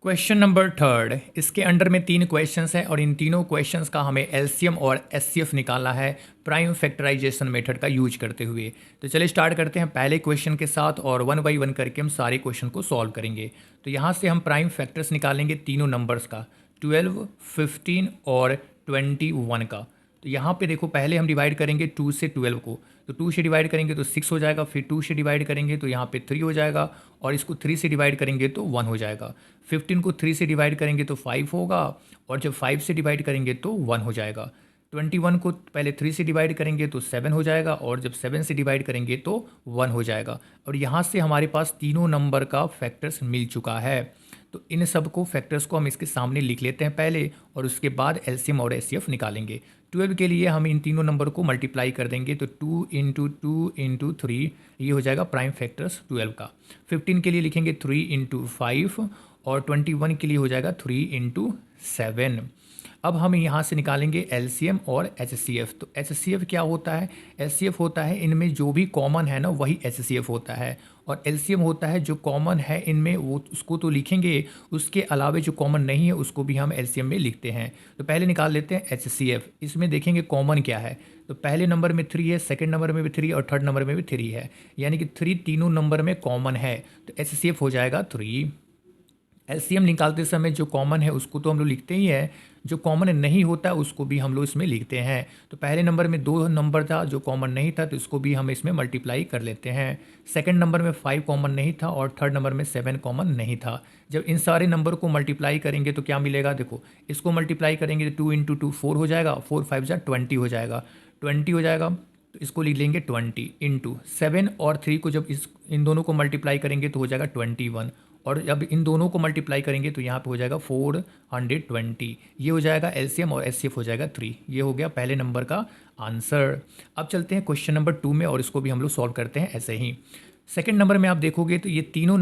Question number third, इसके under में 3 questions हैं और इन तीनों क्वेश्चंस का हमें एलसीएम और एचसीएफ निकालना है प्राइम फैक्टराइजेशन मेथड का यूज करते हुए। तो चलिए स्टार्ट करते हैं पहले क्वेश्चन के साथ और वन बाई वन करके हम सारे क्वेश्चन को सॉल्व करेंगे। तो यहाँ से हम प्राइम फैक्टर्स निकालेंगे तीनों नंबर्स का, 12, 15 और 21 का। तो यहाँ पे देखो पहले हम डिवाइड करेंगे 2 से 12 को, तो 2 से डिवाइड करेंगे तो 6 हो जाएगा, फिर 2 से डिवाइड करेंगे तो यहाँ पे 3 हो जाएगा और इसको 3 से डिवाइड करेंगे तो 1 हो जाएगा। 15 को 3 से डिवाइड करेंगे तो 5 होगा और जब 5 से डिवाइड करेंगे तो 1 हो जाएगा। 21 को पहले 3 से डिवाइड करेंगे तो 7 हो जाएगा और जब 7 से डिवाइड करेंगे तो 1 हो जाएगा। और यहाँ से हमारे पास तीनों नंबर का फैक्टर्स मिल चुका है। तो इन सब को फैक्टर्स को हम इसके सामने लिख लेते हैं पहले और उसके बाद एलसीएम और एचसीएफ निकालेंगे। 12 के लिए हम इन तीनों नंबर को मल्टीप्लाई कर देंगे तो 2 इंटू 2 इंटू 3 ये हो जाएगा प्राइम फैक्टर्स 12 का। 15 के लिए लिखेंगे 3 इंटू 5 और 21 के लिए हो जाएगा 3 इंटू 7। अब हम यहाँ से निकालेंगे एलसीएम और एचसीएफ। तो एचसीएफ क्या होता है? एचसीएफ होता है इनमें जो भी कॉमन है ना वही एचसीएफ होता है, और एलसीएम होता है जो कॉमन है इनमें वो उसको तो लिखेंगे, उसके अलावा जो कॉमन नहीं है उसको भी हम एलसीएम में लिखते हैं। तो पहले निकाल लेते हैं एचसीएफ। इसमें देखेंगे कॉमन क्या है, तो पहले नंबर में 3 है, सेकंड नंबर में भी 3 और थर्ड नंबर में भी 3 है, यानी कि 3 तीनों नंबर में कॉमन है, तो एचसीएफ हो जाएगा 3। एलसीएम निकालते समय जो कॉमन है उसको तो हम लोग लिखते ही हैं, जो कॉमन नहीं होता उसको भी हम लोग इसमें लिखते हैं। तो पहले नंबर में 2 नंबर था जो कॉमन नहीं था तो इसको भी हम इसमें मल्टीप्लाई कर लेते हैं। सेकंड नंबर में 5 कॉमन नहीं था और थर्ड नंबर में 7 कॉमन नहीं था। जब इन सारे नंबर को मल्टीप्लाई करेंगे तो क्या मिलेगा, देखो इसको मल्टीप्लाई करेंगे तो 2 इंटू 2 4 हो जाएगा, 4 5 जा 20 हो जाएगा, 20 हो जाएगा। तो इसको लिख लेंगे 20 इंटू 7 और 3 को जब इन दोनों को मल्टीप्लाई करेंगे तो हो जाएगा 21, और जब इन दोनों को मल्टीप्लाई करेंगे तो यहाँ पे हो जाएगा 420। ये हो जाएगा एलसीएम और एचसीएफ हो जाएगा 3। ये हो गया पहले नंबर का आंसर। अब चलते हैं क्वेश्चन नंबर 2 में और इसको भी हम लोग सॉल्व करते हैं ऐसे ही। सेकंड नंबर में आप देखोगे तो ये तीनों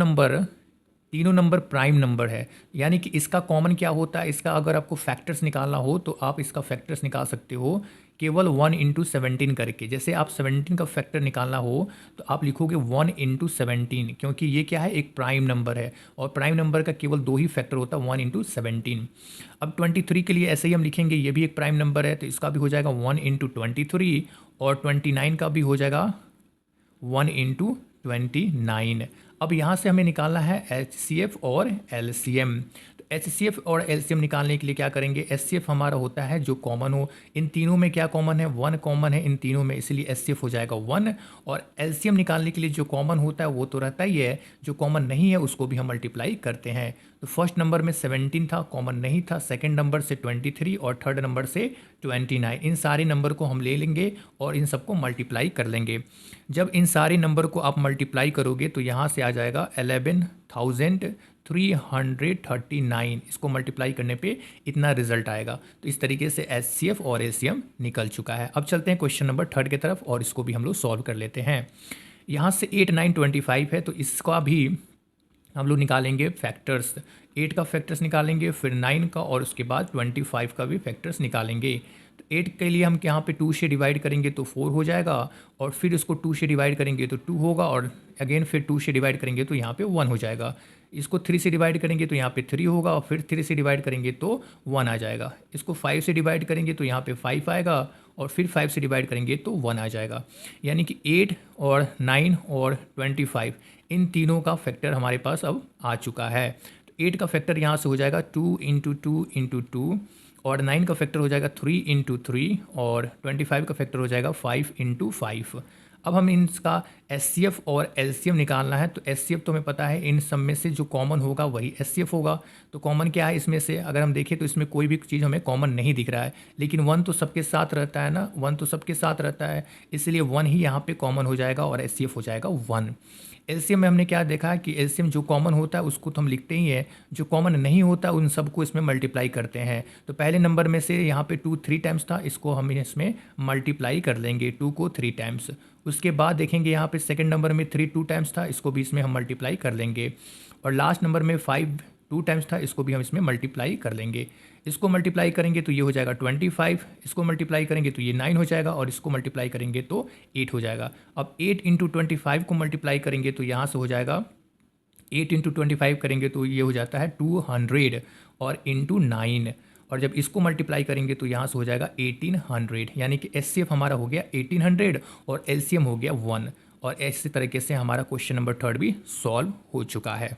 नंबर प्राइम नंबर है, यानी कि इसका कॉमन क्या होता है, इसका अगर आपको फैक्टर्स निकालना हो तो आप इसका फैक्टर्स निकाल सकते हो केवल 1 इंटू 17 करके। जैसे आप 17 का फैक्टर निकालना हो तो आप लिखोगे 1 इंटू 17, क्योंकि ये क्या है, एक प्राइम नंबर है और प्राइम नंबर का केवल 2 ही फैक्टर होता है, 1 इंटू 17। अब 23 के लिए ऐसे ही हम लिखेंगे, ये भी एक प्राइम नंबर है तो इसका भी हो जाएगा 1 इंटू 23 और 29 का भी हो जाएगा 1 इंटू 29। अब यहाँ से हमें निकालना है एचसीएफ और एलसीएम। तो एचसीएफ और एलसीएम निकालने के लिए क्या करेंगे, एचसीएफ हमारा होता है जो कॉमन हो। इन तीनों में क्या कॉमन है, 1 कॉमन है इन तीनों में, इसलिए एचसीएफ हो जाएगा 1। और एलसीएम निकालने के लिए जो कॉमन होता है वो तो रहता ही है, जो कॉमन नहीं है उसको भी हम मल्टीप्लाई करते हैं। तो फर्स्ट नंबर में 17 था, कॉमन नहीं था, सेकंड नंबर से 23 और थर्ड नंबर से 29। इन सारे नंबर को हम ले लेंगे और इन सबको मल्टीप्लाई कर लेंगे। जब इन सारे नंबर को आप मल्टीप्लाई करोगे तो यहाँ से आ जाएगा 11,339। इसको मल्टीप्लाई करने पे इतना रिजल्ट आएगा। तो इस तरीके से एचसीएफ और एलसीएम निकल चुका है। अब चलते हैं क्वेश्चन नंबर 3 की तरफ और इसको भी हम लोग सॉल्व कर लेते हैं। यहाँ से 8 9 25 है तो इसका भी हम लोग निकालेंगे फैक्टर्स। 8 का फैक्टर्स निकालेंगे, फिर 9 का और उसके बाद 25 का भी फैक्टर्स निकालेंगे। तो 8 के लिए हम यहाँ पे 2 से डिवाइड करेंगे तो 4 हो जाएगा और फिर इसको 2 से डिवाइड करेंगे तो 2 होगा और अगेन फिर 2 से डिवाइड करेंगे तो यहाँ पे 1 हो जाएगा। इसको 3 से डिवाइड करेंगे तो यहाँ पे 3 होगा और फिर 3 से डिवाइड करेंगे तो 1 आ जाएगा। इसको 5 से डिवाइड करेंगे तो यहाँ पे 5 आएगा और फिर 5 से डिवाइड करेंगे तो 1 आ जाएगा। यानी कि 8 और 9 और 25 इन तीनों का फैक्टर हमारे पास अब आ चुका है। तो 8 का फैक्टर यहाँ से हो जाएगा 2 इंटू 2 इंटू 2 और 9 का फैक्टर हो जाएगा 3 इंटू 3 और 25 का फैक्टर हो जाएगा 5 इंटू 5। अब हम इसका एचसीएफ और एलसीएम निकालना है। तो एचसीएफ तो हमें पता है, इन सब में से जो कॉमन होगा वही एचसीएफ होगा। तो कॉमन क्या है इसमें से, अगर हम देखें तो इसमें कोई भी चीज़ हमें कॉमन नहीं दिख रहा है, लेकिन 1 तो सबके साथ रहता है ना, 1 तो सबके साथ रहता है, इसलिए 1 ही यहाँ पे कॉमन हो जाएगा और एचसीएफ हो जाएगा 1। एलसीएम में हमने क्या देखा कि एलसीएम जो कॉमन होता है उसको तो हम लिखते ही हैं, जो कॉमन नहीं होता उन सबको इसमें मल्टीप्लाई करते हैं। तो पहले नंबर में से यहाँ पे 2 3 टाइम्स था, इसको हम इसमें मल्टीप्लाई कर लेंगे 2 को 3 टाइम्स। उसके बाद देखेंगे यहाँ पे सेकंड नंबर में 3 2 टाइम्स था, इसको भी इसमें हम मल्टीप्लाई कर लेंगे। और लास्ट नंबर में 5 2 टाइम्स था, इसको भी हम इसमें मल्टीप्लाई कर लेंगे। इसको मल्टीप्लाई करेंगे तो ये हो जाएगा 25, इसको मल्टीप्लाई करेंगे तो ये 9 हो जाएगा और इसको मल्टीप्लाई करेंगे तो 8 हो जाएगा। अब 8 इंटू 25 को मल्टीप्लाई करेंगे तो यहाँ से हो जाएगा 8 इंटू 25 करेंगे तो ये हो जाता है 200 और इंटू 9, और जब इसको मल्टीप्लाई करेंगे तो यहाँ से हो जाएगा 1800, यानी कि एचसीएफ हमारा हो गया 1800 और एलसीएम हो गया 1। और इसी तरीके से हमारा क्वेश्चन नंबर 3 भी सॉल्व हो चुका है।